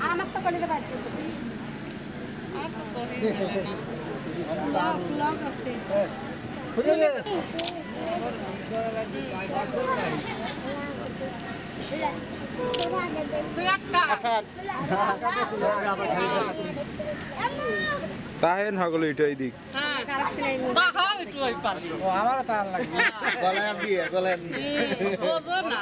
আমার তো করে দেবা ব্লগ আছে তাহেন হগলো এটাই দিক আমার তার লাগবে গলায় দিয়ে না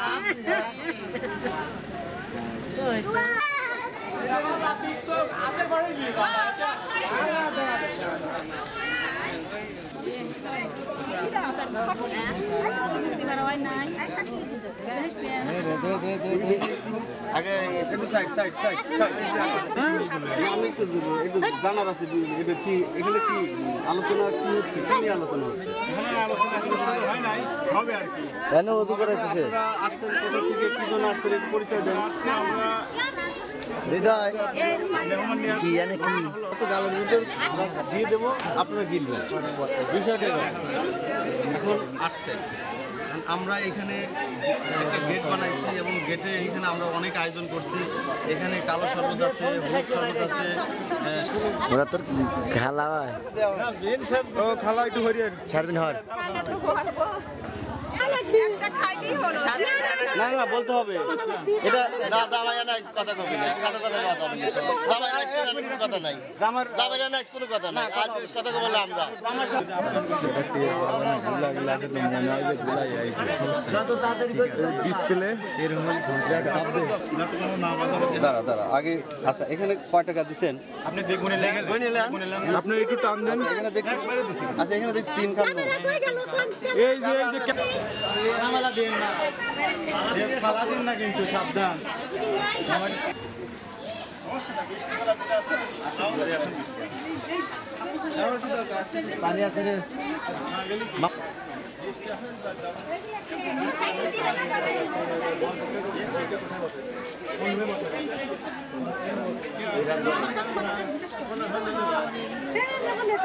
আগে একটু সাইড আমি একটু জানার আছে এটা কি এখানে কি আলোচনা কি হচ্ছে কি নিয়ে আলোচনা হচ্ছে এখানে আলোচনা শুরু হয় নাই হবে আর কি কেন অধিকার আছে আপনারা আসছেন কোথা থেকে কি জন্য আসছেন একটু পরিচয় দেন আমরা হৃদয় মেহমান নিয়ে কি জানে কি কত গালের ভিতর দিয়ে দেবো আপনারা গিলবেন বিষয়টা এখন আসছেন আমরা এখানে একটা গেট বানাইছি এবং গেটে এখানে আমরা অনেক আয়োজন করছি এখানে কালো শরবত আছে হলুদ শরবত আছে ওরা তোর খেলা হয় ও খালা একটু হরিয়েন সারবিন হর না না বলতে হবে এটা না দামাইয়া নাই কথা কবি না কথা হবে দামাইয়া নাই কোনো কথা নাই দামাইয়া নাই কোনো কথা নাই আজ কথা বললাম আমরা ডিসপ্লে দাঁড়া আগে আচ্ছা এখানে কয় টাকা দিচ্ছেন আপনি বেগুনে লেগে আপনি একটু টান দেন এখানে দেখি আচ্ছা এখানে দেখি 3 খান এই যে আমালা দেন না ফালা দিন না কিন্তু সাবধান পানি আছে রে